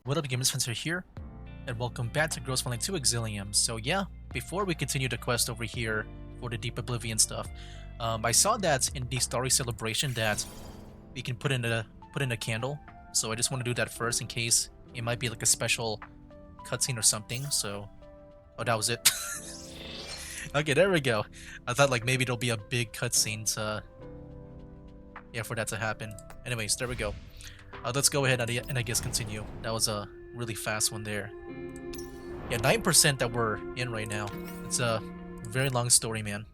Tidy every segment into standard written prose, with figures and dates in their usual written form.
What up, gamers? Spencer here, and welcome back to Frontline 2 Exilium. So yeah, before we continue the quest over here for the Deep Oblivion stuff, I saw that in the Starry Celebration that we can put in a candle. So I just want to do that first in case it might be like a special cutscene or something. So, oh, that was it. Okay, there we go. I thought like maybe there'll be a big cutscene to, yeah, for that to happen. Anyways, there we go. Let's go ahead and I guess continue. That was a really fast one there. Yeah, 9% that we're in right now. It's a very long story, man.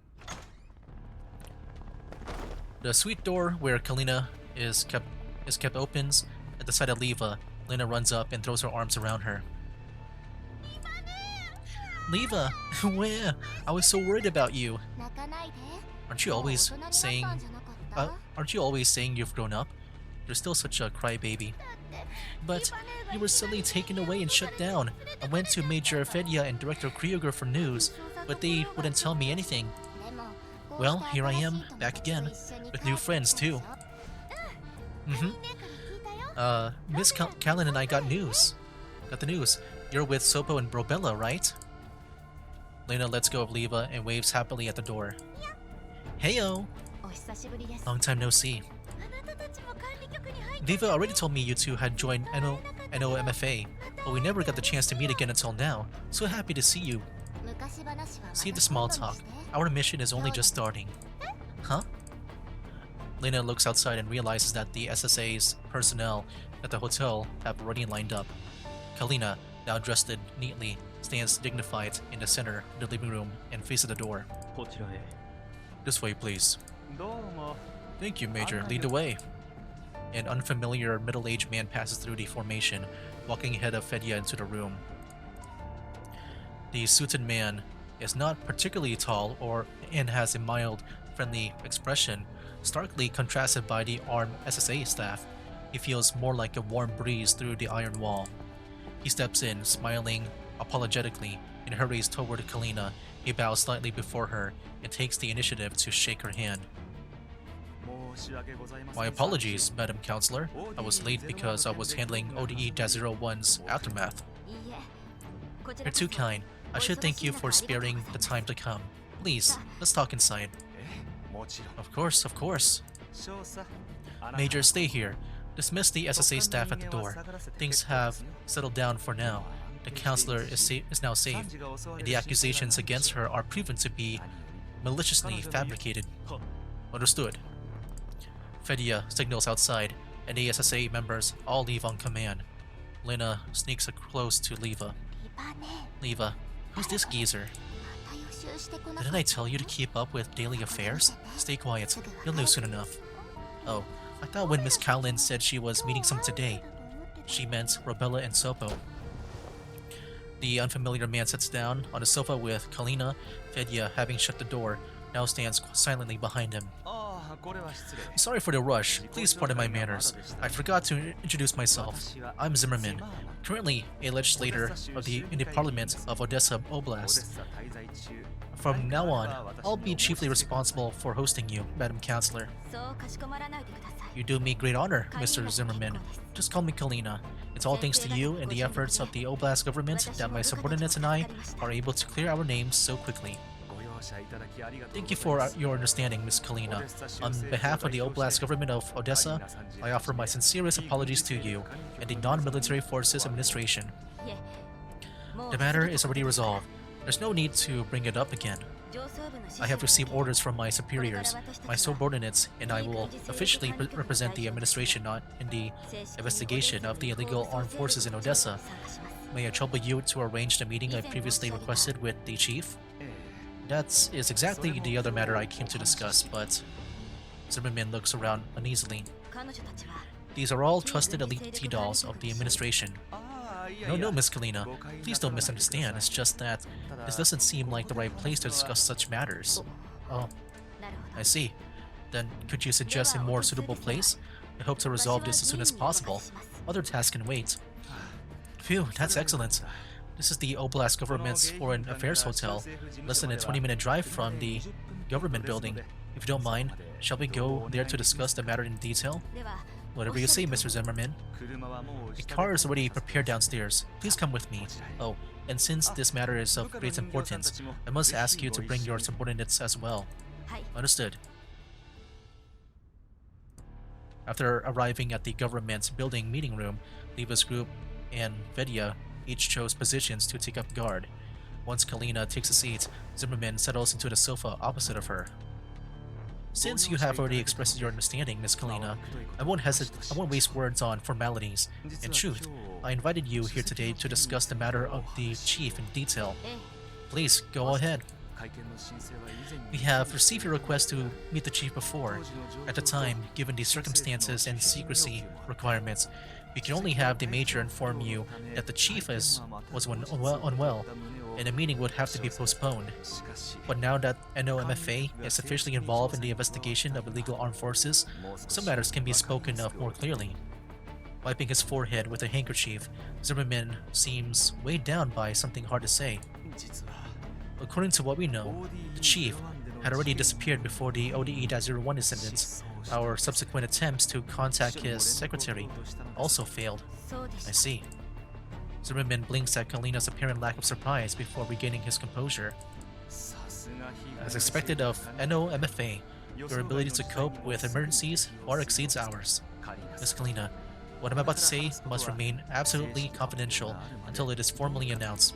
The suite door where Kalina is kept opens. At the sight of Leva, Lena runs up and throws her arms around her. Leva, where? I was so worried about you. Aren't you always saying you've grown up? You're still such a crybaby. But you were suddenly taken away and shut down. I went to Major Fedia and Director Krieger for news, but they wouldn't tell me anything. Well, here I am, back again, with new friends too. Miss Kalina and I got news. Got the news. You're with Sopo and Brobella, right? Lena lets go of Leva and waves happily at the door. Heyo! Long time no see. Leva already told me you two had joined NOMFA, but we never got the chance to meet again until now. So happy to see you. Save the small talk. Our mission is only just starting. Huh? Lena looks outside and realizes that the SSA's personnel at the hotel have already lined up. Kalina, now dressed neatly, stands dignified in the center of the living room and faces the door. This way, please. Thank you, Major. Lead the way. An unfamiliar middle-aged man passes through the formation, walking ahead of Fedia into the room. The suited man is not particularly tall and has a mild, friendly expression, starkly contrasted by the armed SSA staff. He feels more like a warm breeze through the iron wall. He steps in, smiling apologetically, and hurries toward Kalina. He bows slightly before her and takes the initiative to shake her hand. My apologies, Madam Counselor. I was late because I was handling ODE-01's aftermath. You're too kind. I should thank you for sparing the time to come. Please, let's talk inside. Of course, of course. Major, stay here. Dismiss the SSA staff at the door. Things have settled down for now. The Counselor is now safe, and the accusations against her are proven to be maliciously fabricated. Understood. Fedia signals outside, and the SSA members all leave on command. Lena sneaks close to Leva. Leva, who's this geezer? Didn't I tell you to keep up with daily affairs? Stay quiet. You'll know soon enough. Oh, I thought when Miss Kalin said she was meeting some today, she meant Robella and Sopo. The unfamiliar man sits down on a sofa with Kalina. Fedia, having shut the door, now stands silently behind him. Sorry for the rush. Please pardon my manners. I forgot to introduce myself. I'm Zimmerman, currently a legislator in the Parliament of Odessa Oblast. From now on, I'll be chiefly responsible for hosting you, Madam Counselor. You do me great honor, Mr. Zimmerman. Just call me Kalina. It's all thanks to you and the efforts of the Oblast government that my subordinates and I are able to clear our names so quickly. Thank you for your understanding, Miss Kalina. On behalf of the Oblast government of Odessa, I offer my sincerest apologies to you and the Non-Military Forces Administration. The matter is already resolved. There's no need to bring it up again. I have received orders from my superiors, my subordinates, and I will officially represent the administration in the investigation of the illegal armed forces in Odessa. May I trouble you to arrange the meeting I previously requested with the chief? That is exactly the other matter I came to discuss, but Zimmerman looks around uneasily. These are all trusted elite T-dolls of the administration. No, Miss Kalina. Please don't misunderstand. It's just that this doesn't seem like the right place to discuss such matters. Oh, I see. Then could you suggest a more suitable place? I hope to resolve this as soon as possible. Other tasks can wait. Phew, that's excellent. This is the Oblast government's Foreign Affairs Hotel, less than a 20-minute drive from the government building. If you don't mind, shall we go there to discuss the matter in detail? Whatever you say, Mr. Zimmerman. The car is already prepared downstairs. Please come with me. Oh, and since this matter is of great importance, I must ask you to bring your subordinates as well. Understood. After arriving at the government building meeting room, Leva's group and Vedya each chose positions to take up guard. Once Kalina takes a seat, Zimmerman settles into the sofa opposite of her. Since you have already expressed your understanding, Miss Kalina, I won't waste words on formalities. In truth, I invited you here today to discuss the matter of the chief in detail. Please, go ahead. We have received your request to meet the chief before. At the time, given the circumstances and secrecy requirements, we can only have the major inform you that the chief was unwell, and the meeting would have to be postponed. But now that NOMFA is officially involved in the investigation of illegal armed forces, some matters can be spoken of more clearly. Wiping his forehead with a handkerchief, Zimmerman seems weighed down by something hard to say. According to what we know, the chief had already disappeared before the ODE-01 incident. Our subsequent attempts to contact his secretary also failed. I see. Zimmerman blinks at Kalina's apparent lack of surprise before regaining his composure. As expected of NOMFA, your ability to cope with emergencies far exceeds ours. Miss Kalina, what I'm about to say must remain absolutely confidential until it is formally announced.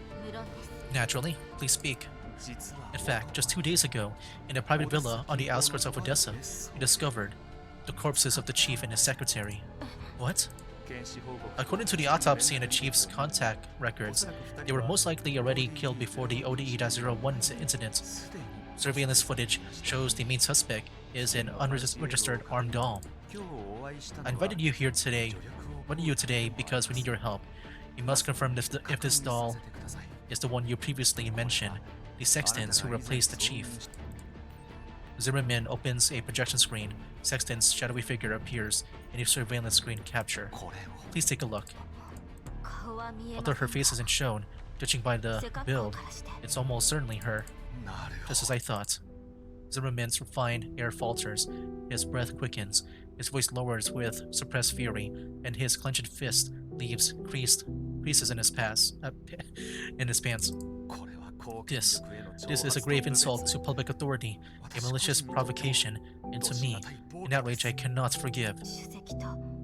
Naturally, please speak. In fact, just 2 days ago, in a private villa on the outskirts of Odessa, we discovered the corpses of the chief and his secretary. What? According to the autopsy and the chief's contact records, they were most likely already killed before the ODE-01 incident. Surveillance footage shows the main suspect is an unregistered armed doll. I invited you today because we need your help. You must confirm if this doll is the one you previously mentioned, the sextons who replaced the chief. Zimmerman opens a projection screen. Sexton's shadowy figure appears in a surveillance screen capture. Please take a look. Although her face isn't shown, judging by the build, it's almost certainly her. Just as I thought. Zimmerman's refined air falters, his breath quickens, his voice lowers with suppressed fury, and his clenched fist leaves creases in his pants. This is a grave insult to public authority, a malicious provocation, and to me, an outrage I cannot forgive.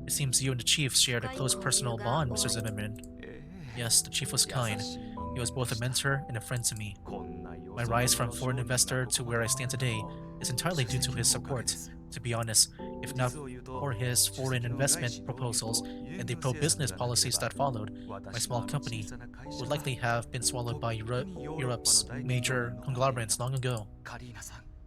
It seems you and the chief shared a close personal bond, Mr. Zimmerman. Yes, the chief was kind. He was both a mentor and a friend to me. My rise from foreign investor to where I stand today is entirely due to his support. To be honest, if not for his foreign investment proposals and the pro-business policies that followed, my small company would likely have been swallowed by Europe's major conglomerates long ago.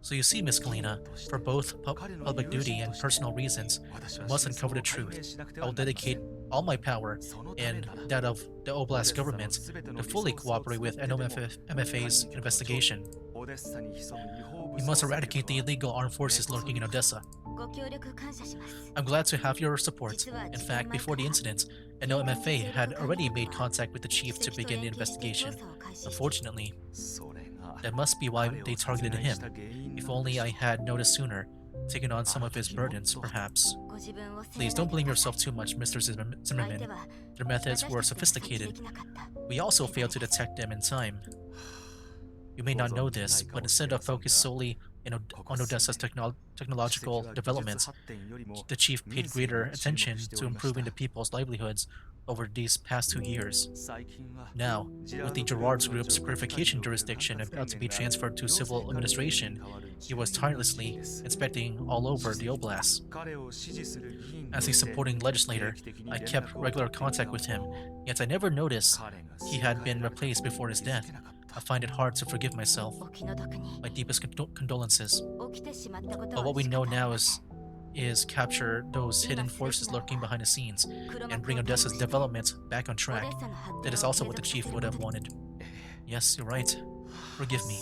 So you see, Miss Kalina, for both public duty and personal reasons, I must uncover the truth. I will dedicate all my power and that of the Oblast government to fully cooperate with NOMFA's investigation. We must eradicate the illegal armed forces lurking in Odessa. I'm glad to have your support. In fact, before the incident, NOMFA had already made contact with the chief to begin the investigation. Unfortunately, that must be why they targeted him. If only I had noticed sooner, taken on some of his burdens, perhaps. Please don't blame yourself too much, Mr. Zimmerman. Their methods were sophisticated. We also failed to detect them in time. You may not know this, but instead of focus solely on Odessa's technological developments, the chief paid greater attention to improving the people's livelihoods over these past 2 years. Now, with the Gerard's Group's purification jurisdiction about to be transferred to civil administration, he was tirelessly inspecting all over the Oblast. As a supporting legislator, I kept regular contact with him, yet I never noticed he had been replaced before his death. I find it hard to forgive myself. My deepest condolences. But what we know now is capture those hidden forces lurking behind the scenes and bring Odessa's development back on track. That is also what the chief would have wanted. Yes, you're right. Forgive me.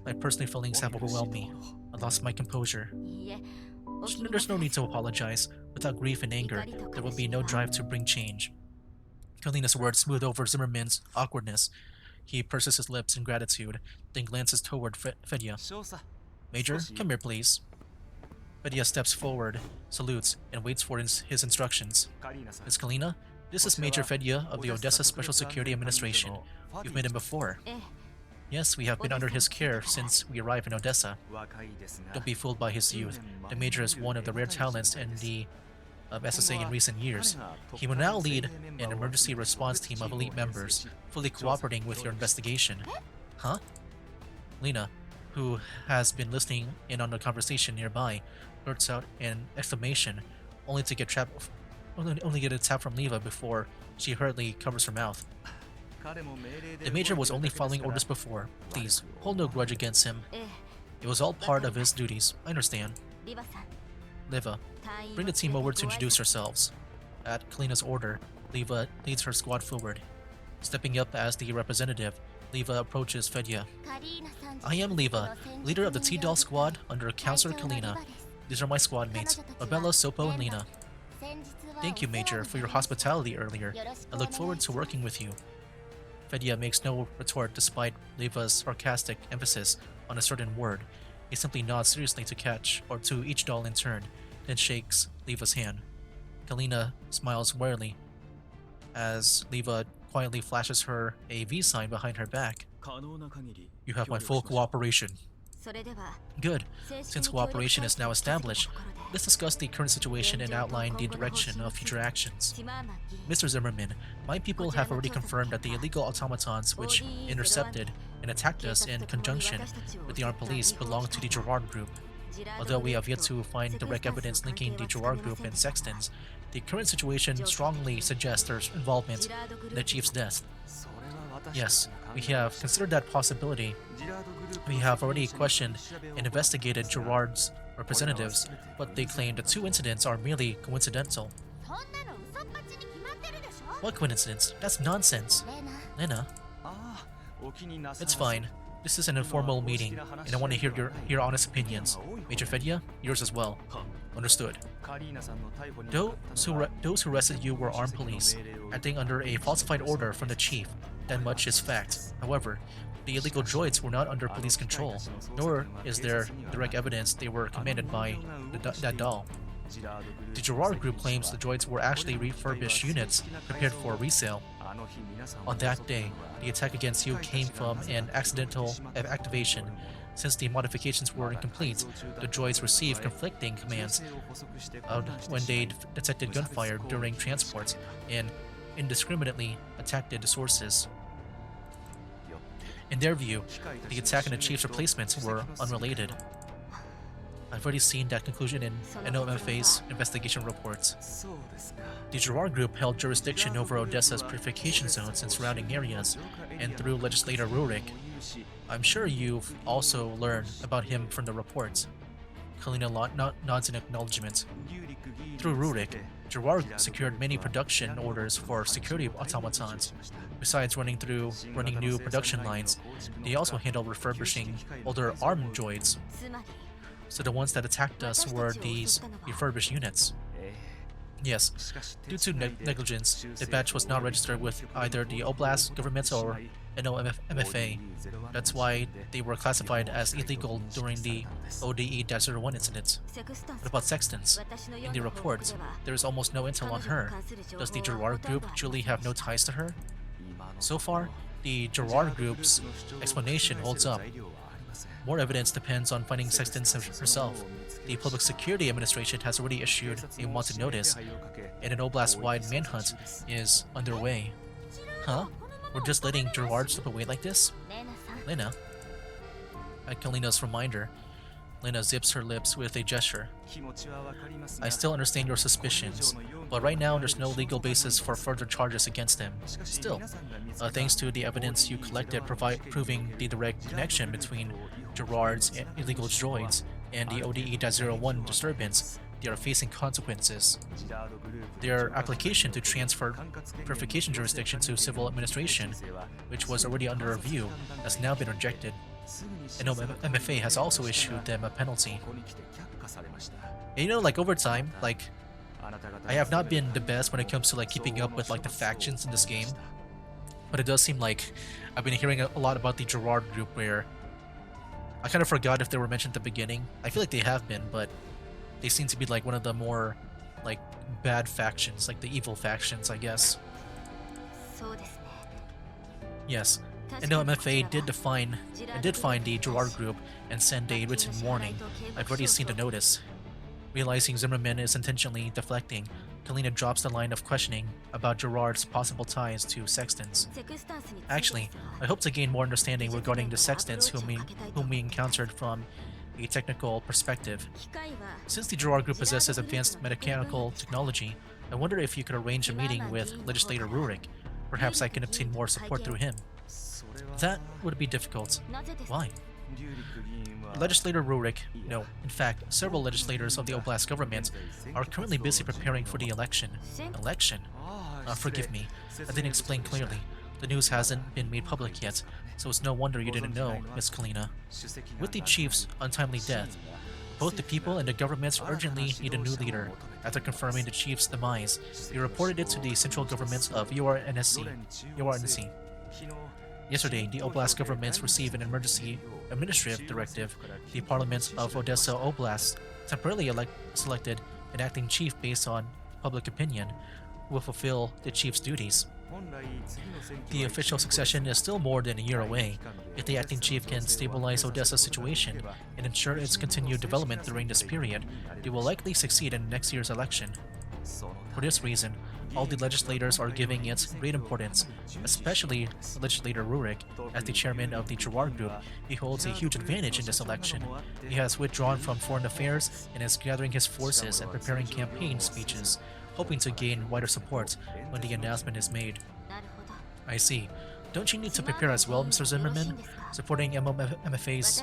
My personal feelings have overwhelmed me. I lost my composure. There's no need to apologize. Without grief and anger, there will be no drive to bring change. Kalina's words smooth over Zimmerman's awkwardness. He purses his lips in gratitude, then glances toward Fedya. Major, come here, please. Fedya steps forward, salutes, and waits for his instructions. Miss Kalina, this is Major Fedya of the Odessa Special Security Administration. You've met him before. Yes, we have been under his care since we arrived in Odessa. Don't be fooled by his youth. The Major is one of the rare talents in the SSA in recent years. He will now lead an emergency response team of elite members, fully cooperating with your investigation. Huh? Lena, who has been listening in on the conversation nearby, blurts out an exclamation, only to get a tap from Leva before she hurriedly covers her mouth. The Major was only following orders before. Please, hold no grudge against him. It was all part of his duties. I understand. Leva, bring the team over to introduce yourselves. At Kalina's order, Leva leads her squad forward. Stepping up as the representative, Leva approaches Fedya. I am Leva, leader of the T-Doll squad under Counselor Kalina. These are my squad mates, Abella, Sopo, and Lena. Thank you, Major, for your hospitality earlier. I look forward to working with you. Fedya makes no retort despite Leva's sarcastic emphasis on a certain word. He simply nods seriously to each doll in turn, then shakes Leva's hand. Kalina smiles warily as Leva quietly flashes her a V sign behind her back. You have my full cooperation. Good. Since cooperation is now established, let's discuss the current situation and outline the direction of future actions. Mr. Zimmerman, my people have already confirmed that the illegal automatons which intercepted and attacked us in conjunction with the armed police belong to the Gerard Group. Although we have yet to find direct evidence linking the Gerard Group and Sextons, the current situation strongly suggests their involvement in the chief's death. Yes, we have considered that possibility. We have already questioned and investigated Gerard's representatives, but they claim the two incidents are merely coincidental. What coincidence? That's nonsense. Lena? It's fine. This is an informal meeting, and I want to hear your honest opinions. Major Fedya, yours as well. Understood. Those who arrested you were armed police, acting under a falsified order from the chief. That much is fact. However, the illegal droids were not under police control, nor is there direct evidence they were commanded by that doll. The Gerard Group claims the droids were actually refurbished units prepared for resale. On that day, the attack against you came from an accidental activation. Since the modifications were incomplete, the droids received conflicting commands when they detected gunfire during transports and indiscriminately attacked the sources. In their view, the attack and the chief's replacements were unrelated. I've already seen that conclusion in NOMFA's investigation reports. The Gerard Group held jurisdiction over Odessa's purification zones and surrounding areas, and through Legislator Rurik. I'm sure you've also learned about him from the reports. Kalina nods in acknowledgement. Through Rurik, Gerard secured many production orders for security automatons. Besides running new production lines, they also handle refurbishing older armed droids. So the ones that attacked us were these refurbished units. Yes, due to negligence, the batch was not registered with either the Oblast government or NOMFA. That's why they were classified as illegal during the ODE-01 incident. What about Sextons? In the report, there is almost no intel on her. Does the Gerard Group truly have no ties to her? So far, the Gerard Group's explanation holds up. More evidence depends on finding Sextons herself. The Public Security Administration has already issued a wanted notice, and an Oblast-wide manhunt is underway. Huh? We're just letting Gerard slip away like this? Lena? At Kalina's reminder, Lena zips her lips with a gesture. I still understand your suspicions, but right now there's no legal basis for further charges against him. Still, thanks to the evidence you collected proving the direct connection between Gerard's illegal droids and the ODE-01 disturbance, they are facing consequences. Their application to transfer purification jurisdiction to civil administration, which was already under review, has now been rejected. And MFA has also issued them a penalty. And you know, like over time, like I have not been the best when it comes to like keeping up with like the factions in this game, but it does seem like I've been hearing a lot about the Gerard Group where I kind of forgot if they were mentioned at the beginning. I feel like they have been, but They seem to be like one of the more like bad factions, like the evil factions, I guess. Yes, NOMFA did find the Gerard group and send a written warning. I've already seen the notice. Realizing Zimmerman is intentionally deflecting, Kalina drops the line of questioning about Gerard's possible ties to Sextons. Actually, I hope to gain more understanding regarding the Sextons whom we encountered from a technical perspective. Since the Gerard group possesses advanced mechanical technology, I wonder if you could arrange a meeting with Legislator Rurik. Perhaps I can obtain more support through him. That would be difficult. Why? Legislator Rurik, no, in fact, several legislators of the Oblast government are currently busy preparing for the election. Election? Forgive me, I didn't explain clearly. The news hasn't been made public yet, so it's no wonder you didn't know, Miss Kalina. With the chief's untimely death, both the people and the governments urgently need a new leader. After confirming the chief's demise, we reported it to the central government of URNC. Yesterday, the Oblast government received an emergency administrative directive. The Parliament of Odessa Oblast temporarily selected an acting chief based on public opinion, who will fulfill the chief's duties. The official succession is still more than a year away. If the acting chief can stabilize Odessa's situation and ensure its continued development during this period, they will likely succeed in next year's election. For this reason, all the legislators are giving it great importance, especially Legislator Rurik. As the chairman of the Gerard Group, he holds a huge advantage in this election. He has withdrawn from foreign affairs and is gathering his forces and preparing campaign speeches, hoping to gain wider support when the announcement is made. I see. Don't you need to prepare as well, Mr. Zimmerman? Supporting MFA's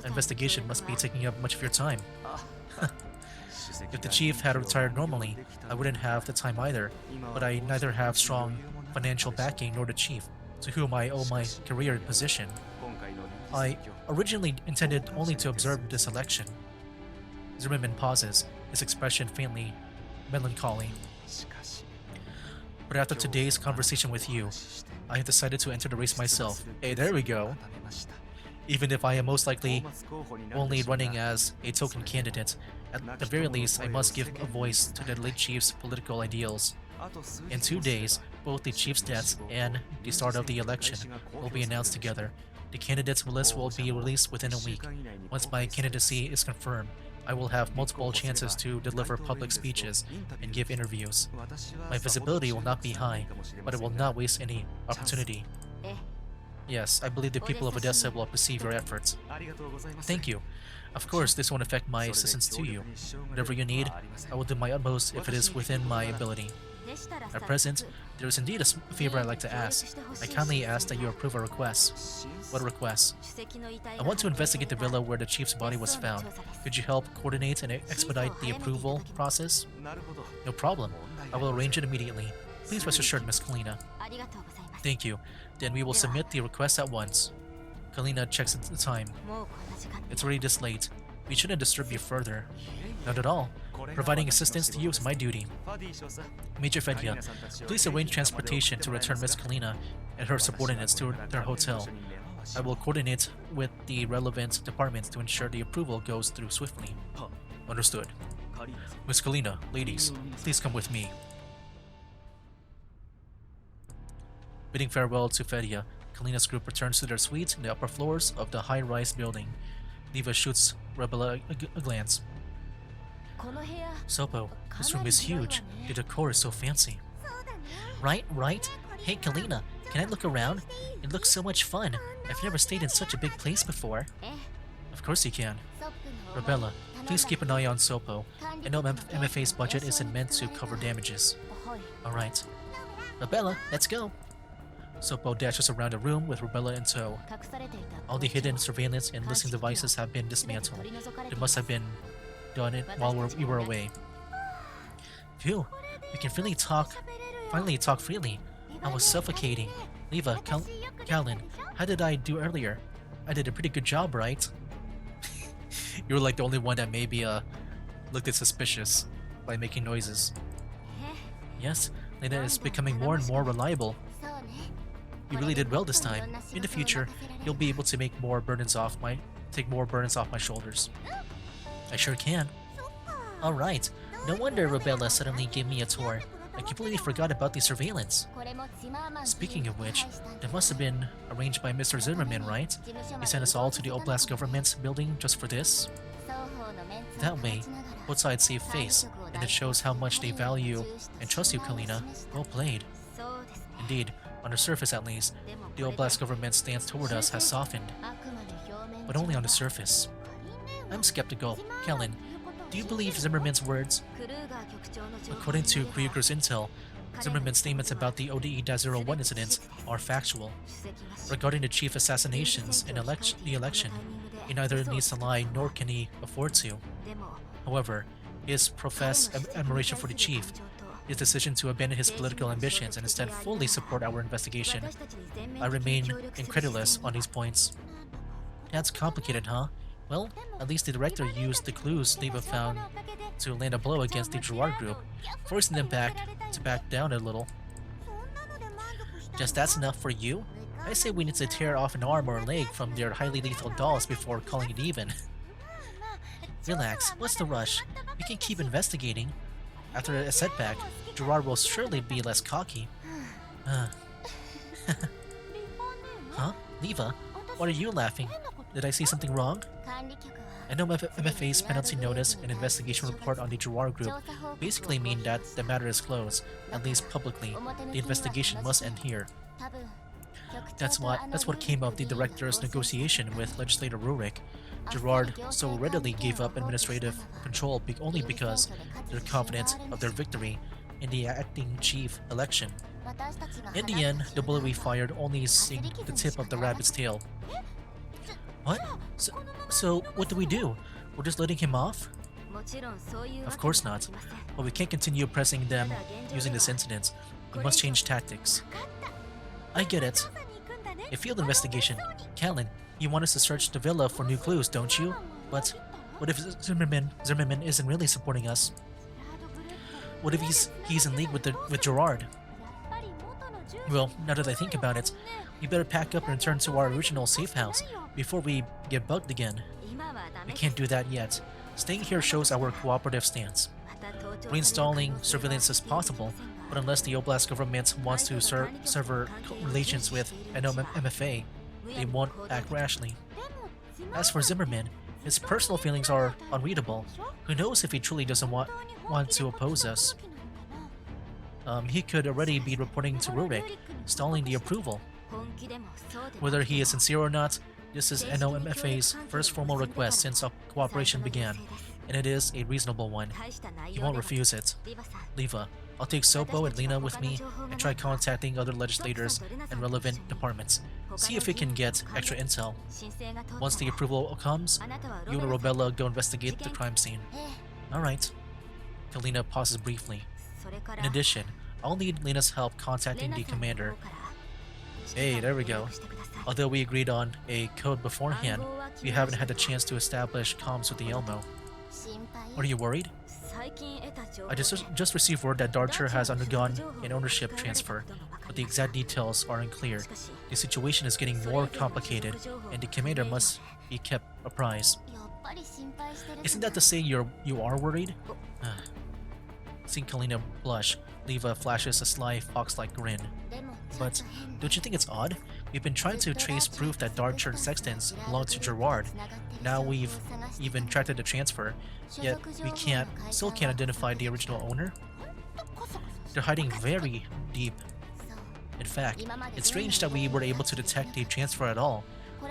investigation must be taking up much of your time. If the chief had retired normally, I wouldn't have the time either, but I neither have strong financial backing nor the chief, to whom I owe my career position. I originally intended only to observe this election. Zimmerman pauses, his expression faintly melancholy. But after today's conversation with you, I have decided to enter the race myself. Hey, there we go. Even if I am most likely only running as a token candidate, at the very least I must give a voice to the late chief's political ideals. In 2 days, both the chief's death and the start of the election will be announced together. The candidates list will be released within a week. Once my candidacy is confirmed, I will have multiple chances to deliver public speeches and give interviews. My visibility will not be high, but I will not waste any opportunity. Yes, I believe the people of Odessa will perceive your efforts. Thank you. Of course, this won't affect my assistance to you. Whatever you need, I will do my utmost if it is within my ability. At present, there is indeed a favor I'd like to ask. I kindly ask that you approve a request. What request? I want to investigate the villa where the chief's body was found. Could you help coordinate and expedite the approval process? No problem. I will arrange it immediately. Please rest assured, Miss Kalina. Thank you. Then we will submit the request at once. Kalina checks the time. It's already this late. We shouldn't disturb you further. Not at all. Providing assistance to you is my duty. Major Fedya, please arrange transportation to return Miss Kalina and her subordinates to their hotel. I will coordinate with the relevant departments to ensure the approval goes through swiftly. Understood. Miss Kalina, ladies, please come with me. Bidding farewell to Fedya, Kalina's group returns to their suite in the upper floors of the high-rise building. Liva shoots Rebella a glance. Sopo, this room is huge. The decor is so fancy. Right? Hey Kalina, can I look around? It looks so much fun. I've never stayed in such a big place before. Of course you can. Rebella, please keep an eye on Sopo. I know MFA's budget isn't meant to cover damages. Alright. Rebella, let's go. Sopo dashes around the room with Rebella in tow. All the hidden surveillance and listening devices have been dismantled. It must have been done while we were away. Phew, we can finally talk freely. I was suffocating. Liva, Kalin, how did I do earlier? I did a pretty good job, right? You were like the only one that maybe looked at suspicious by making noises. Yes, Lena is becoming more and more reliable. You really did well this time. In the future, you'll be able to take more burdens off my shoulders. I sure can. Alright, no wonder Rebella suddenly gave me a tour. I completely forgot about the surveillance. Speaking of which, that must have been arranged by Mr. Zimmerman, right? He sent us all to the Oblast government building just for this? That way, both sides save face, and it shows how much they value and trust you, Kalina. Well played. Indeed, on the surface at least, the Oblast government's stance toward us has softened. But only on the surface. I'm skeptical. Kalin, do you believe Zimmerman's words? According to Krieger's intel, Zimmerman's statements about the ODE-01 incident are factual. Regarding the chief assassinations and the election, he neither needs to lie nor can he afford to. However, his professed admiration for the chief, his decision to abandon his political ambitions and instead fully support our investigation, I remain incredulous on these points. That's complicated, huh? Well, at least the director used the clues they've found to land a blow against the Gerard group, forcing them to back down a little. Just that's enough for you? I say we need to tear off an arm or a leg from their highly lethal dolls before calling it even. Relax, what's the rush? We can keep investigating. After a setback, Gerard will surely be less cocky. Huh? Leva? Why are you laughing? Did I see something wrong? I know MFA's penalty notice and investigation report on the Gerard group basically mean that the matter is closed, at least publicly. The investigation must end here. That's what came of the director's negotiation with Legislator Rurik. Gerard so readily gave up administrative control only because they're confident of their victory in the acting chief election. In the end, the bullet we fired only sing the tip of the rabbit's tail. What? So what do we do? We're just letting him off? Of course not. But we can't continue pressing them using this incident. We must change tactics. I get it. A field investigation. Kalin, you want us to search the villa for new clues, don't you? But what if Zimmerman isn't really supporting us? What if he's in league with Gerard? Well, now that I think about it, we better pack up and return to our original safe house before we get bugged again. We can't do that yet. Staying here shows our cooperative stance. Reinstalling surveillance is possible, but unless the Oblast government wants to sever relations with MFA, they won't act rashly. As for Zimmerman, his personal feelings are unreadable. Who knows if he truly doesn't want to oppose us? He could already be reporting to Rurik, stalling the approval. Whether he is sincere or not, this is NOMFA's first formal request since cooperation began, and it is a reasonable one. He won't refuse it. Leva, I'll take Sopo and Lena with me and try contacting other legislators and relevant departments. See if we can get extra intel. Once the approval comes, you and Robella go investigate the crime scene. Alright. Kalina pauses briefly. In addition, I'll need Lena's help contacting the commander. Hey, there we go. Although we agreed on a code beforehand, we haven't had the chance to establish comms with the Elmo. Are you worried? I just received word that Darcher has undergone an ownership transfer, but the exact details are unclear. The situation is getting more complicated, and the commander must be kept apprised. Isn't that to say you are worried? Seeing Kalina blush, Leva flashes a sly fox-like grin. But don't you think it's odd? We've been trying to trace proof that Darcher and Sextons belong to Gerard. Now we've even tracked the transfer, yet we still can't identify the original owner? They're hiding very deep. In fact, it's strange that we were able to detect the transfer at all.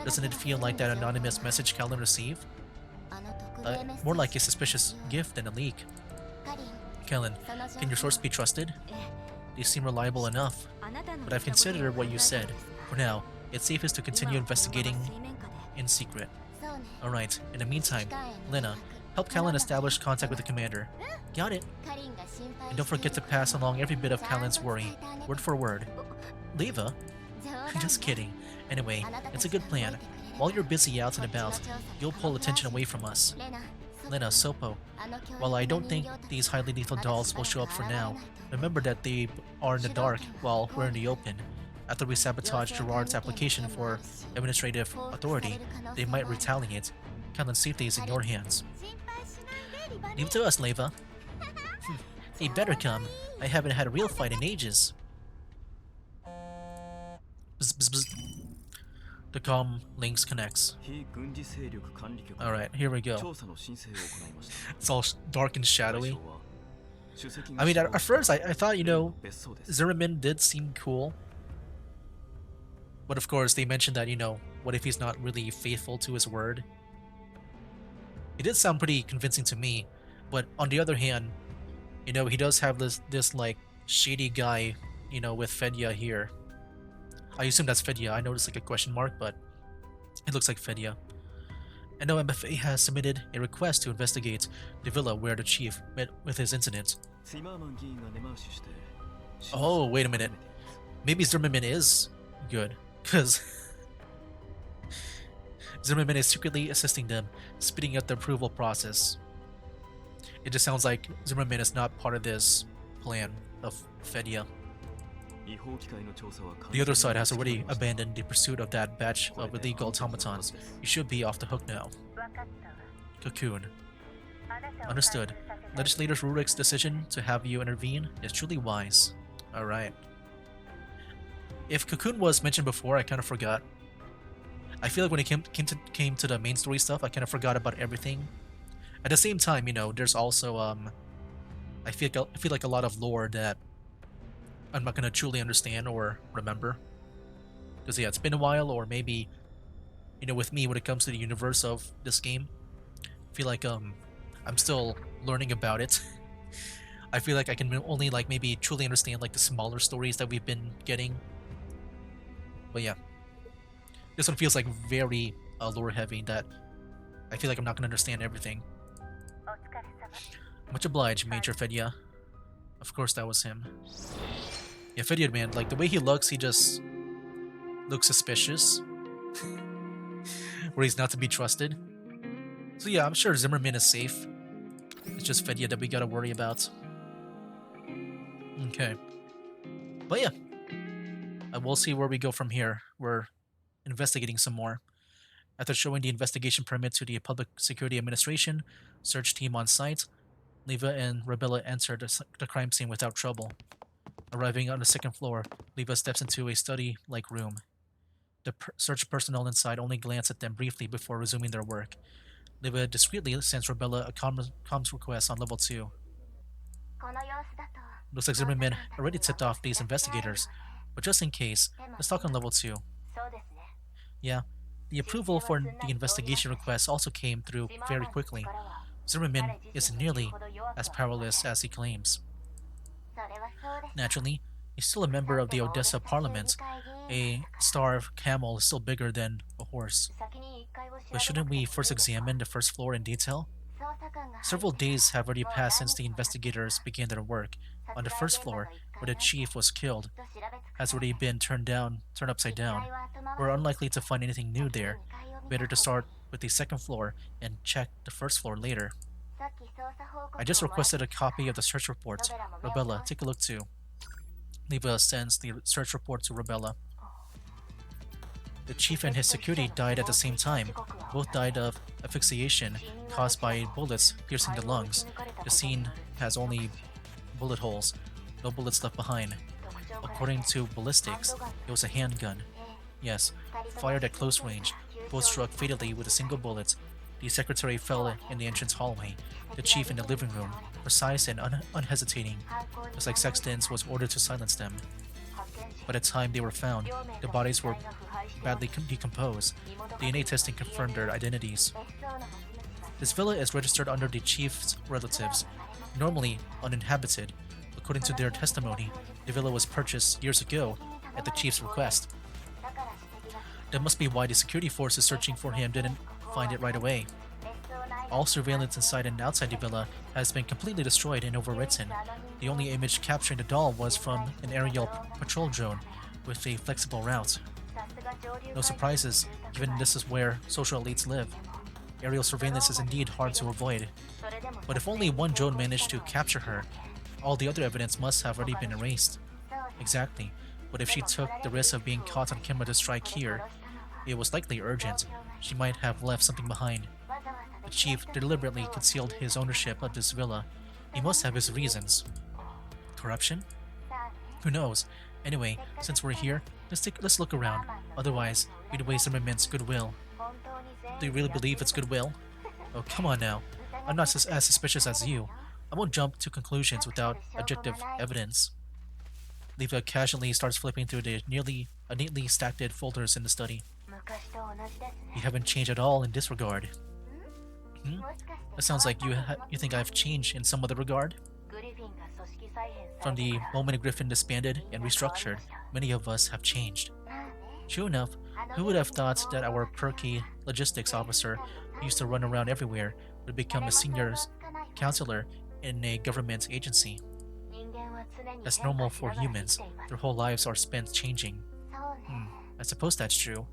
Doesn't it feel like that anonymous message Kalin received? More like a suspicious gift than a leak. Kalin, can your source be trusted? They seem reliable enough, but I've considered what you said. For now, it's safest to continue investigating in secret. Alright, in the meantime, Lena, help Kalin establish contact with the commander. Got it. And don't forget to pass along every bit of Kalin's worry, word for word. Leva? Just kidding. Anyway, it's a good plan. While you're busy out and about, you'll pull attention away from us. Lena, Sopo, while I don't think these highly lethal dolls will show up for now, remember that they are in the dark while we're in the open. After we sabotage Gerard's application for administrative authority, they might retaliate. Kalin's safety is in your hands. Leave it to us, Leva. He better come. I haven't had a real fight in ages. Bzz, bzz, bzz. The comm links connects. Alright, here we go. It's all dark and shadowy. I mean, at first I thought, Zimmerman did seem cool. But of course, they mentioned that, what if he's not really faithful to his word? It did sound pretty convincing to me, but on the other hand, he does have this like shady guy, with Fedya here. I assume that's Fedya. I noticed like a question mark, but it looks like Fedya. And now MFA has submitted a request to investigate the villa where the chief met with his incident. Oh, wait a minute. Maybe Zimmerman is good, because Zimmerman is secretly assisting them, speeding up the approval process. It just sounds like Zimmerman is not part of this plan of Fedya. The other side has already abandoned the pursuit of that batch of illegal automatons. You should be off the hook now. Cocoon. Understood. Legislator Rurik's decision to have you intervene is truly wise. Alright. If Cocoon was mentioned before, I kind of forgot. I feel like when it came to the main story stuff, I kind of forgot about everything. At the same time, there's also I feel like a lot of lore that I'm not gonna truly understand or remember. Because yeah, it's been a while, or maybe, with me when it comes to the universe of this game, I feel like I'm still learning about it. I feel like I can only like maybe truly understand like the smaller stories that we've been getting. But yeah, this one feels like very lore heavy, that I feel like I'm not gonna understand everything. Much obliged, Major Fedya. Of course that was him. Yeah, Fedya, man, like the way he just looks suspicious. Where he's not to be trusted. So yeah, I'm sure Zimmerman is safe. It's just Fedya that we gotta worry about. Okay. But yeah, we'll see where we go from here. We're investigating some more. After showing the investigation permit to the Public Security Administration search team on site, Leva and Rebella entered the crime scene without trouble. Arriving on the second floor, Leva steps into a study-like room. The search personnel inside only glance at them briefly before resuming their work. Leva discreetly sends Rebella a comms request on level 2. Looks like Zimmerman already tipped off these investigators, but just in case, let's talk on level 2. Yeah, the approval for the investigation request also came through very quickly. Zimmerman isn't nearly as powerless as he claims. Naturally, he's still a member of the Odessa Parliament. A starved camel is still bigger than a horse. But shouldn't we first examine the first floor in detail? Several days have already passed since the investigators began their work. On the first floor, where the chief was killed, has already been turned upside down. We're unlikely to find anything new there. Better to start with the second floor and check the first floor later. I just requested a copy of the search report. Rebella, take a look too. Leva sends the search report to Rebella. The chief and his security died at the same time. Both died of asphyxiation caused by bullets piercing the lungs. The scene has only bullet holes, no bullets left behind. According to ballistics, it was a handgun. Yes, fired at close range. Both struck fatally with a single bullet. The secretary fell in the entrance hallway. The chief in the living room, precise and unhesitating, just like Sexton's, was ordered to silence them. By the time they were found, the bodies were badly decomposed. DNA testing confirmed their identities. This villa is registered under the chief's relatives, normally uninhabited. According to their testimony, the villa was purchased years ago at the chief's request. That must be why the security forces searching for him didn't find it right away. All surveillance inside and outside the villa has been completely destroyed and overwritten. The only image capturing the doll was from an aerial patrol drone with a flexible route. No surprises, given this is where social elites live. Aerial surveillance is indeed hard to avoid. But if only one drone managed to capture her, all the other evidence must have already been erased. Exactly, but if she took the risk of being caught on camera to strike here, it was likely urgent. She might have left something behind. The chief deliberately concealed his ownership of this villa. He must have his reasons. Corruption? Who knows? Anyway, since we're here, let's look around. Otherwise, we'd waste some immense goodwill. Do you really believe it's goodwill? Oh, come on now. I'm not as suspicious as you. I won't jump to conclusions without objective evidence. Leva casually starts flipping through the neatly stacked folders in the study. You haven't changed at all in this regard. Hmm? That sounds like you think I've changed in some other regard? From the moment Griffin disbanded and restructured, many of us have changed. True enough, who would have thought that our perky logistics officer, who used to run around everywhere, would become a senior counselor in a government agency? That's normal for humans. Their whole lives are spent changing. I suppose that's true.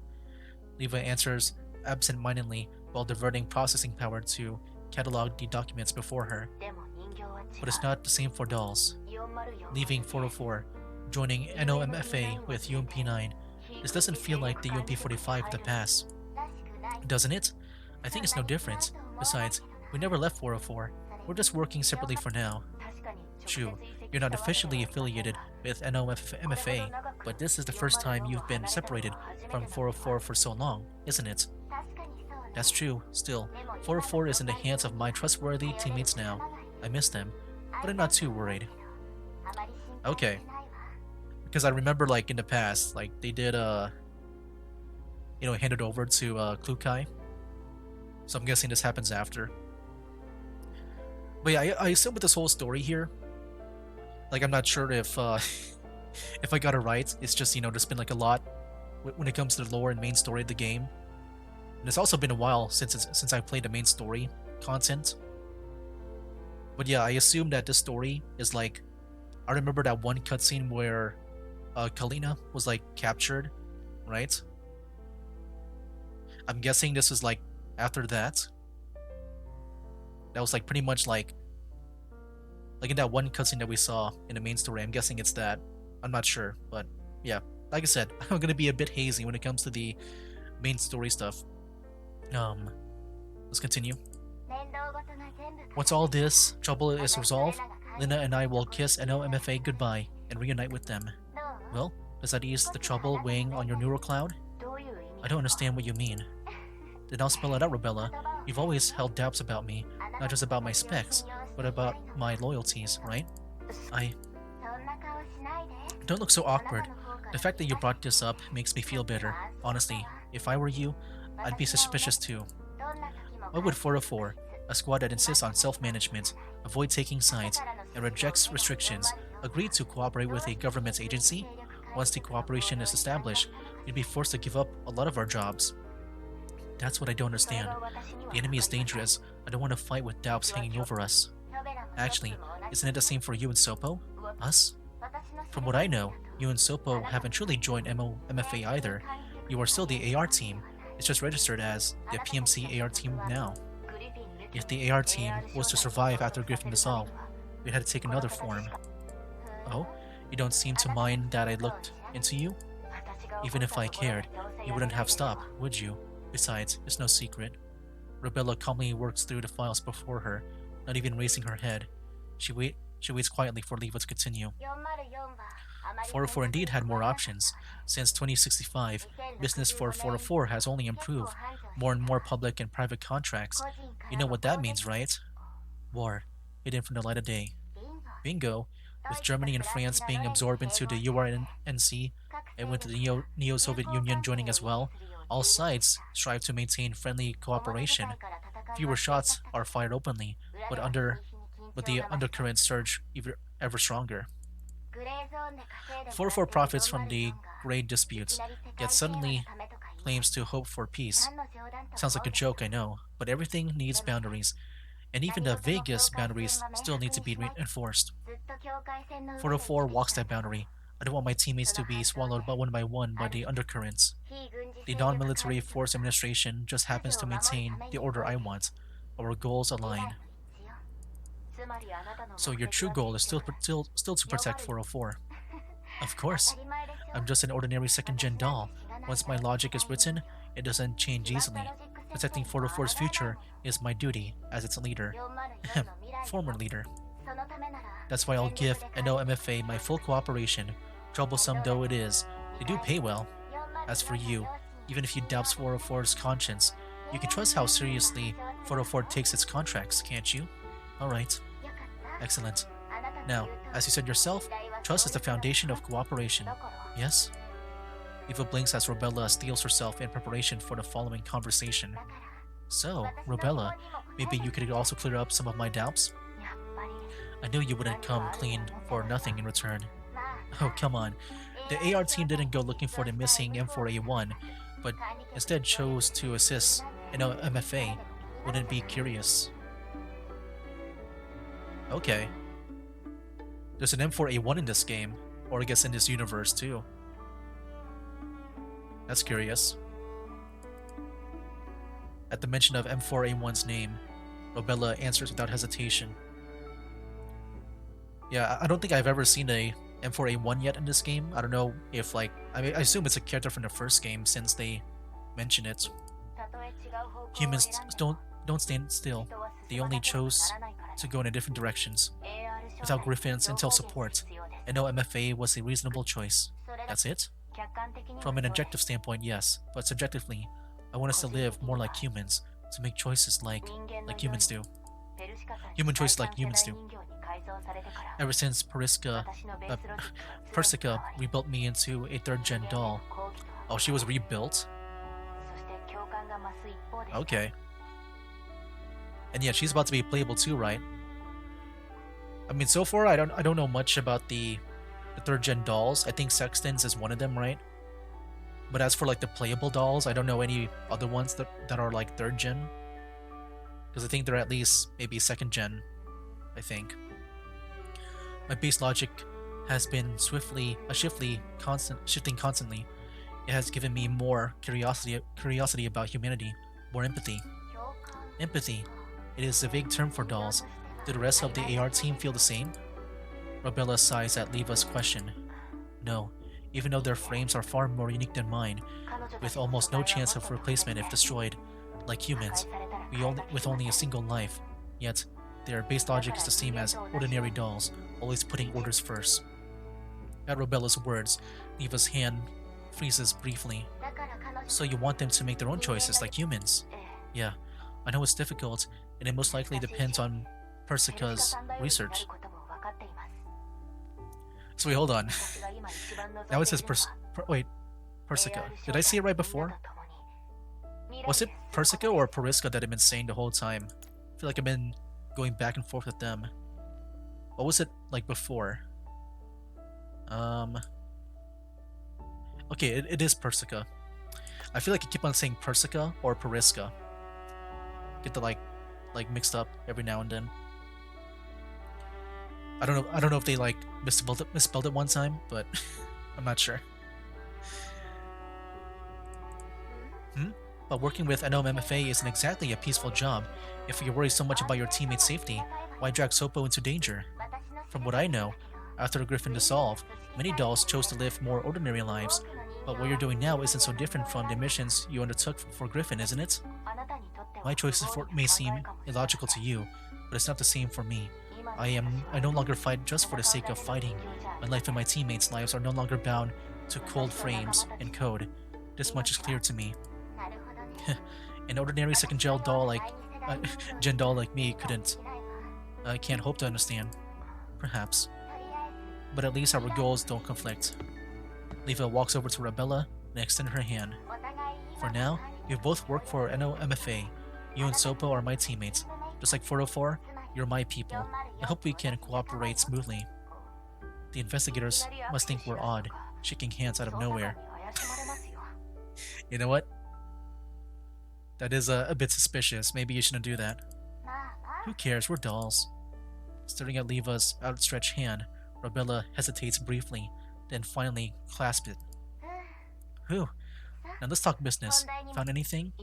Leva answers absent-mindedly while diverting processing power to catalog the documents before her. But it's not the same for dolls. Leaving 404, joining NOMFA with UMP9, this doesn't feel like the UMP45 of the past. Doesn't it? I think it's no different. Besides, we never left 404. We're just working separately for now. True, you're not officially affiliated with NOMFA, but this is the first time you've been separated from 404 for so long, isn't it? That's true. Still, 404 is in the hands of my trustworthy teammates now. I miss them, but I'm not too worried. Okay. Because I remember, like, in the past, like, they did, hand it over to, Klukai. So I'm guessing this happens after. But yeah, I assume with this whole story here, like, I'm not sure if, if I got it right. It's just, there's been, like, a lot when it comes to the lore and main story of the game. And it's also been a while since I played the main story content. But yeah, I assume that this story is like, I remember that one cutscene where Kalina was like captured, right? I'm guessing this is like after that. That was like pretty much like in that one cutscene that we saw in the main story. I'm guessing it's that. I'm not sure, but yeah, like I said, I'm gonna be a bit hazy when it comes to the main story stuff. Let's continue. Once all this trouble is resolved, Lina and I will kiss NOMFA goodbye and reunite with them. Well, does that ease the trouble weighing on your neural cloud? I don't understand what you mean. Then I'll spell it out, Rebella. You've always held doubts about me, not just about my specs, but about my loyalties, right? Don't look so awkward. The fact that you brought this up makes me feel better. Honestly, if I were you, I'd be suspicious too. Why would 404, a squad that insists on self-management, avoid taking sides, and rejects restrictions, agree to cooperate with a government agency? Once the cooperation is established, we'd be forced to give up a lot of our jobs. That's what I don't understand. The enemy is dangerous. I don't want to fight with doubts hanging over us. Actually, isn't it the same for you and Sopo? Us? From what I know, you and Sopo haven't truly joined MFA either. You are still the AR team. It's just registered as the PMC AR team now. If the AR team was to survive after Griffin dissolved, we had to take another form. Oh? You don't seem to mind that I looked into you? Even if I cared, you wouldn't have stopped, would you? Besides, it's no secret. Rebella calmly works through the files before her, not even raising her head. She waits quietly for Leva to continue. 404 indeed had more options. Since 2065, business for 404 has only improved. More and more public and private contracts. You know what that means, right? War, hidden from the light of day. Bingo! With Germany and France being absorbed into the URNC, and with the Neo-Soviet Union joining as well, all sides strive to maintain friendly cooperation. Fewer shots are fired openly, but the undercurrents surge ever stronger. 404 profits from the grade disputes, yet suddenly claims to hope for peace. Sounds like a joke, I know, but everything needs boundaries, and even the vaguest boundaries still need to be enforced. 404 walks that boundary. I don't want my teammates to be swallowed by one by the undercurrents. The non-military force administration just happens to maintain the order I want. Our goals align. So your true goal is still to protect 404. Of course. I'm just an ordinary second-gen doll. Once my logic is written, it doesn't change easily. Protecting 404's future is my duty as its leader. Former leader. That's why I'll give NOMFA my full cooperation, troublesome though it is. They do pay well. As for you, even if you doubt 404's conscience, you can trust how seriously 404 takes its contracts, can't you? Alright. Excellent. Now, as you said yourself, trust is the foundation of cooperation. Yes? Eva blinks as Robella steels herself in preparation for the following conversation. So, Robella, maybe you could also clear up some of my doubts? I knew you wouldn't come clean for nothing in return. Oh, come on. The AR team didn't go looking for the missing M4A1, but instead chose to assist MFA. Wouldn't be curious. Okay. There's an M4A1 in this game, or I guess in this universe too. That's curious. At the mention of M4A1's name, Robella answers without hesitation. Yeah, I don't think I've ever seen a M4A1 yet in this game. I don't know if, like, I assume it's a character from the first game since they mention it. Humans don't stand still. They only chose to go in different directions. Without Griffin's intel support, NOMFA was a reasonable choice. That's it? From an objective standpoint, yes, but subjectively, I want us to live more like humans, to make choices like humans do. Human choices like humans do. Ever since Persica rebuilt me into a 3rd-gen doll. Oh, she was rebuilt? Okay. And yeah, she's about to be playable too, right? I mean, so far I don't know much about the 3rd-gen dolls. I think Sexton's is one of them, right? But as for like the playable dolls, I don't know any other ones that are like 3rd-gen. Because I think they're at least maybe 2nd-gen, I think. My base logic has been shifting constantly. It has given me more curiosity about humanity, more empathy. Empathy. It is a vague term for dolls. Do the rest of the AR team feel the same? Robella sighs at Leva's question. No, even though their frames are far more unique than mine, with almost no chance of replacement if destroyed. Like humans, with only a single life. Yet, their base logic is the same as ordinary dolls, always putting orders first. At Robella's words, Leva's hand freezes briefly. So you want them to make their own choices like humans? Yeah, I know it's difficult, and it most likely depends on Persica's research. So wait, hold on. Now it says Persica. Did I see it right before? Was it Persica or Periska that I've been saying the whole time? I feel like I've been going back and forth with them. What was it like before? Okay, it is Persica. I feel like I keep on saying Persica or Periska. Get the like mixed up every now and then. I don't know if they like misspelled it one time, but I'm not sure. But working with NOMFA isn't exactly a peaceful job. If you worry so much about your teammates' safety, why drag Sopo into danger? From what I know, after the Griffin dissolved, many dolls chose to live more ordinary lives, but what you're doing now isn't so different from the missions you undertook for Griffin, isn't it? My choices may seem illogical to you, but it's not the same for me. I no longer fight just for the sake of fighting. My life and my teammates' lives are no longer bound to cold frames and code. This much is clear to me. An ordinary second-gen doll like me can't hope to understand. Perhaps. But at least our goals don't conflict. Leva walks over to Robella and extends her hand. For now, we've both worked for NOMFA. You and Sopo are my teammates. Just like 404, you're my people. I hope we can cooperate smoothly. The investigators must think we're odd, shaking hands out of nowhere. You know what? That is a bit suspicious. Maybe you shouldn't do that. Who cares? We're dolls. Staring at Leva's outstretched hand, Robella hesitates briefly, then finally clasps it. Whew. Now let's talk business. Found anything?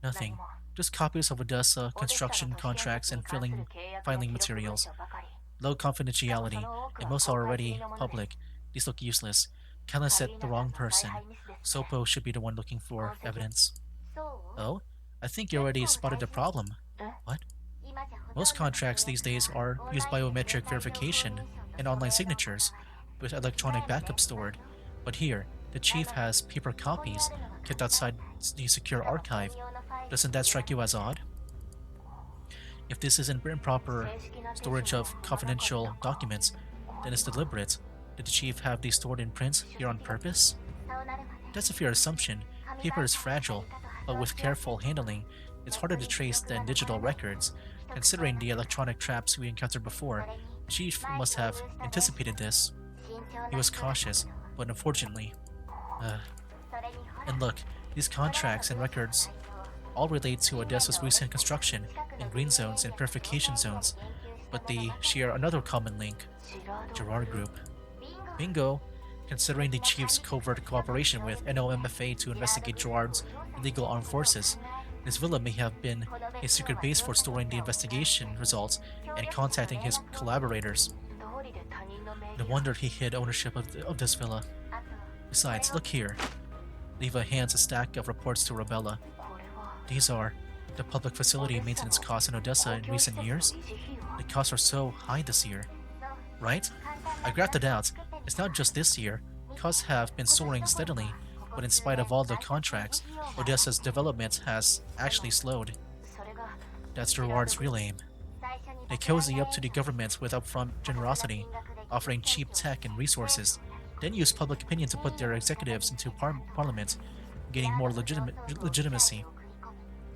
Nothing. Just copies of Odessa construction contracts and filing materials. Low confidentiality, and most are already public. These look useless. Kalina said the wrong person. Sopo should be the one looking for evidence. Oh? I think you already spotted the problem. What? Most contracts these days are use biometric verification and online signatures, with electronic backup stored. But here, the chief has paper copies kept outside the secure archive. Doesn't that strike you as odd? If this isn't improper storage of confidential documents, then it's deliberate. Did the chief have these stored in print here on purpose? That's a fair assumption. Paper is fragile, but with careful handling, it's harder to trace than digital records. Considering the electronic traps we encountered before, the chief must have anticipated this. He was cautious, but unfortunately. Uh, and look, these contracts and records all relate to Odessa's recent construction in green zones and purification zones, but they share another common link: Gerard Group. Bingo! Considering the chief's covert cooperation with NOMFA to investigate Gerard's illegal armed forces, this villa may have been a secret base for storing the investigation results and contacting his collaborators. No wonder he hid ownership of this villa. Besides, look here. Leva hands a stack of reports to Rabella. These are the public facility maintenance costs in Odessa in recent years. The costs are so high this year. Right? I grabbed it out. It's not just this year. Costs have been soaring steadily, but in spite of all the contracts, Odessa's development has actually slowed. That's Gerard's real aim. They cozy up to the government with upfront generosity, offering cheap tech and resources, then use public opinion to put their executives into parliament, gaining more legitimacy.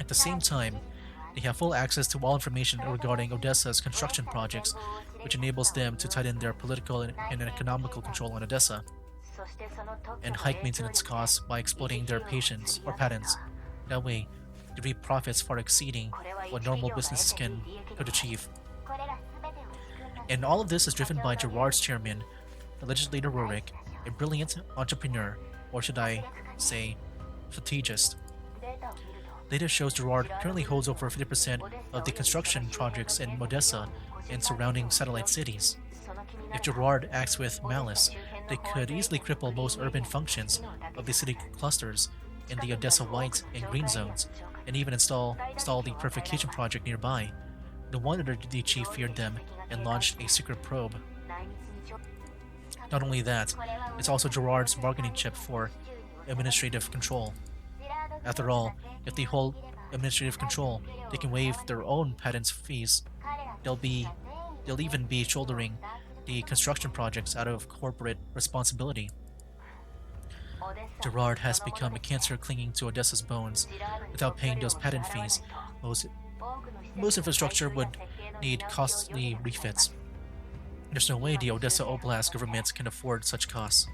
At the same time, they have full access to all information regarding Odessa's construction projects, which enables them to tighten their political and economical control on Odessa, and hike maintenance costs by exploiting their patients or patents. That way, they reap profits far exceeding what normal businesses could achieve. And all of this is driven by Gerard's chairman, the legislator Rurik, a brilliant entrepreneur, or should I say, strategist. Data shows Gerard currently holds over 50% of the construction projects in Odessa and surrounding satellite cities. If Gerard acts with malice, they could easily cripple most urban functions of the city clusters in the Odessa white and green zones, and even stall the purification project nearby. No wonder the chief feared them and launched a secret probe. Not only that, it's also Gerard's bargaining chip for administrative control. After all, if they hold administrative control, they can waive their own patent fees. They'll even be shouldering the construction projects out of corporate responsibility. Gerard has become a cancer clinging to Odessa's bones. Without paying those patent fees, most infrastructure would need costly refits. There's no way the Odessa Oblast government can afford such costs.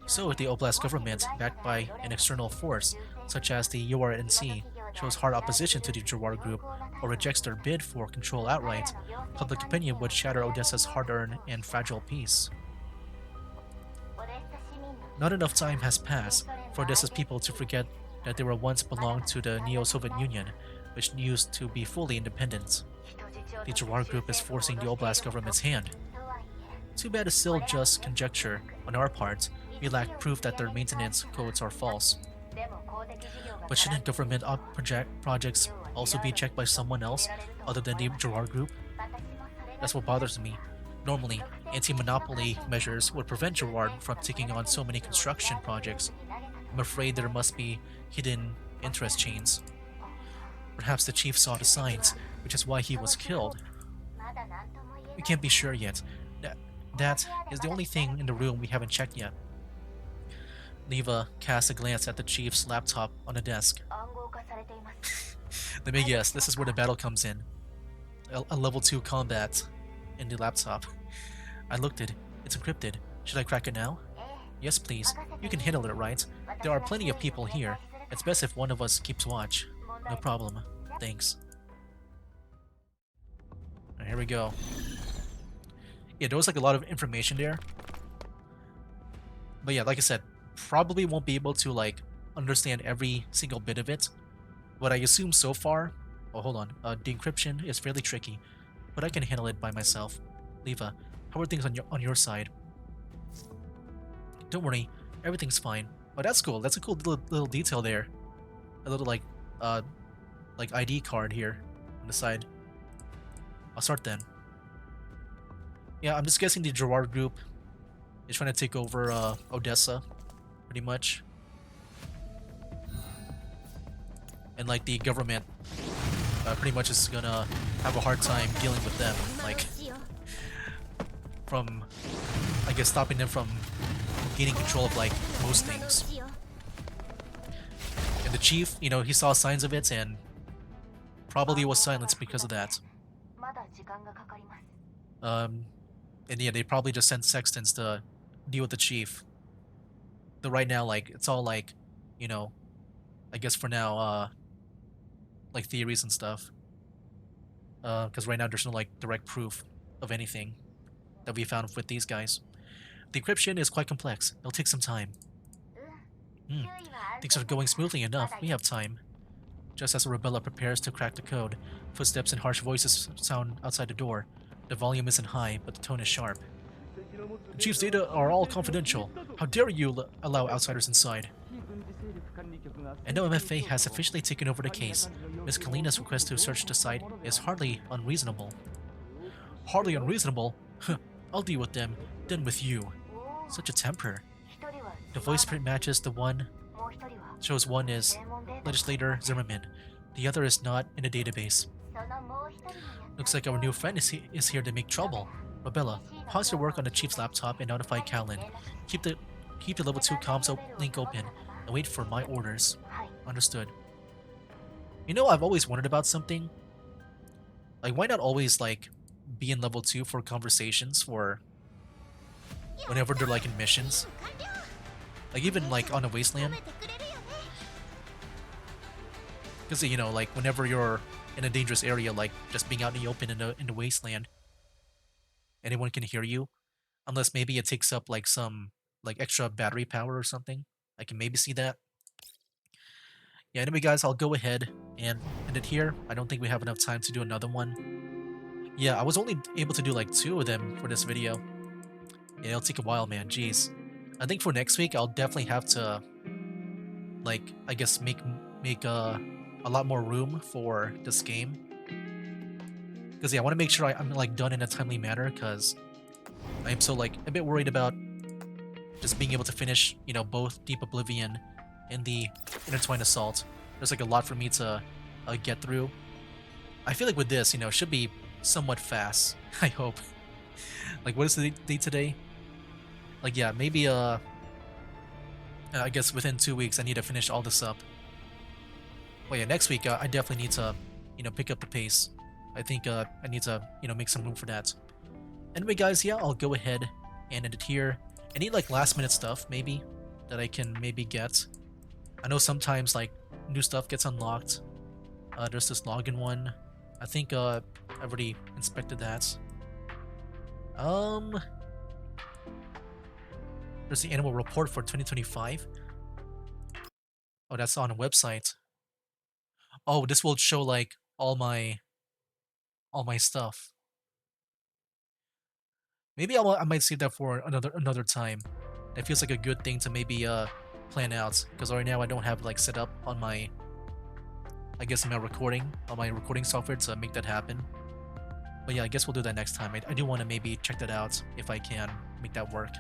So if the Oblast government, backed by an external force, such as the URNC, shows hard opposition to the Gerard Group or rejects their bid for control outright, public opinion would shatter Odessa's hard-earned and fragile peace. Not enough time has passed for Odessa's people to forget that they were once belonged to the Neo-Soviet Union, which used to be fully independent. The Gerard Group is forcing the Oblast government's hand. Too bad it's still just conjecture on our part. We lack proof that their maintenance codes are false. But shouldn't government projects also be checked by someone else other than the Gerard Group? That's what bothers me. Normally, anti-monopoly measures would prevent Gerard from taking on so many construction projects. I'm afraid there must be hidden interest chains. Perhaps the chief saw the signs, which is why he was killed. We can't be sure yet. That is the only thing in the room we haven't checked yet. Neva casts a glance at the chief's laptop on the desk. Let me guess, this is where the battle comes in. A level 2 combat in the laptop. I looked it. It's encrypted. Should I crack it now? Yes, please. You can handle it, right? There are plenty of people here. It's best if one of us keeps watch. No problem. Thanks. Alright, here we go. Yeah, there was like a lot of information there. But yeah, like I said, probably won't be able to like understand every single bit of it. What I assume so far... Oh, hold on. The encryption is fairly tricky, but I can handle it by myself. Leva, how are things on your side? Don't worry, everything's fine. Oh, that's cool. That's a cool little detail there. A little like like ID card here on the side. I'll start then. Yeah, I'm just guessing the Gerard group is trying to take over Odessa, pretty much. And like the government pretty much is gonna have a hard time dealing with them. Like, from, I guess, stopping them from gaining control of like most things. And the chief, you know, he saw signs of it and probably was silenced because of that. And yeah, they probably just sent sextons to deal with the chief. Though right now, like, it's all like, you know, I guess for now, like theories and stuff. Because right now there's no like direct proof of anything that we found with these guys. The encryption is quite complex. It'll take some time. Things are going smoothly enough. We have time. Just as Arabella prepares to crack the code, footsteps and harsh voices sound outside the door. The volume isn't high, but the tone is sharp. The Chief's data are all confidential. How dare you allow outsiders inside? And no MFA has officially taken over the case. Miss Kalina's request to search the site is hardly unreasonable. Hardly unreasonable? Huh, I'll deal with them, then with you. Such a temper. The voice print matches the one. Shows one is Legislator Zimmerman. The other is not in the database. Looks like our new friend is here to make trouble. Rabella, pause your work on the chief's laptop and notify Kalin. Keep the level 2 comms link open and wait for my orders. Understood. You know, I've always wondered about something. Like, why not always, like, be in level 2 for conversations for whenever they're, like, in missions? Like, even, like, on a wasteland. Because, you know, like, whenever you're in a dangerous area, like, just being out in the open in the wasteland, anyone can hear you. Unless maybe it takes up, like, some, like, extra battery power or something. I can maybe see that. Yeah, anyway, guys, I'll go ahead and end it here. I don't think we have enough time to do another one. Yeah, I was only able to do, like, 2 of them for this video. Yeah, it'll take a while, man. Jeez. I think for next week, I'll definitely have to, like, I guess make a lot more room for this game. Because, yeah, I want to make sure I'm, like, done in a timely manner, because I am so, like, a bit worried about just being able to finish, you know, both Deep Oblivion and the Intertwined Assault. There's, like, a lot for me to get through. I feel like with this, you know, it should be somewhat fast, I hope. Like, what is the date today? Like, yeah, maybe, I guess within 2 weeks I need to finish all this up. Well, yeah, next week I definitely need to, you know, pick up the pace. I think I need to, you know, make some room for that. Anyway, guys, yeah, I'll go ahead and end it here. I need, like, last-minute stuff, maybe, that I can maybe get. I know sometimes, like, new stuff gets unlocked. There's this login one. I think I've already inspected that. There's the annual report for 2025. Oh, that's on a website. Oh, this will show, like, all my stuff. Maybe I might save that for another time. That feels like a good thing to maybe plan out, because right now I don't have, like, set up on my, I guess, my recording software to make that happen. But yeah, I guess we'll do that next time. I do want to maybe check that out if I can make that work.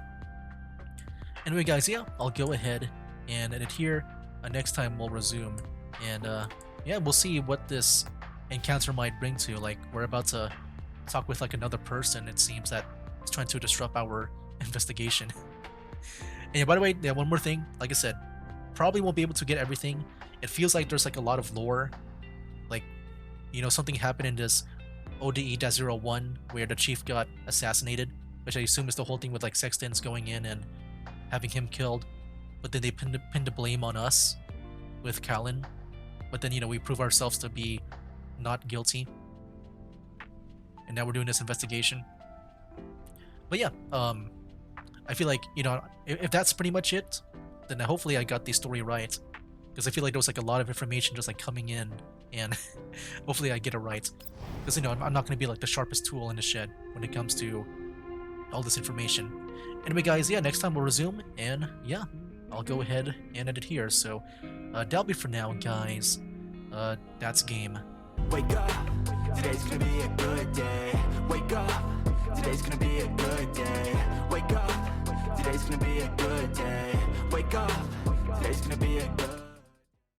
Anyway, guys, yeah, I'll go ahead and end it here. Next time we'll resume, and yeah, we'll see what this encounter might bring to. Like, we're about to talk with, like, another person, it seems, that is trying to disrupt our investigation. And yeah, by the way, yeah, one more thing. Like I said, probably won't be able to get everything. It feels like there's, like, a lot of lore. Like, you know, something happened in this ODE-01 where the chief got assassinated, which I assume is the whole thing with, like, Sextons going in and having him killed. But then they pinned the blame on us with Kalin. But then, you know, we prove ourselves to be not guilty. And now we're doing this investigation. But yeah, I feel like, you know, if that's pretty much it, then hopefully I got the story right. Because I feel like there was, like, a lot of information just, like, coming in, and hopefully I get it right. Because, you know, I'm not going to be, like, the sharpest tool in the shed when it comes to all this information. Anyway, guys, yeah, next time we'll resume, and yeah, I'll go ahead and end it here. So, that'll be for now, guys. That's game. Wake up, today's gonna be a good day. Wake up, today's gonna be a good day. Wake up, today's gonna be a good day. Wake up, today's gonna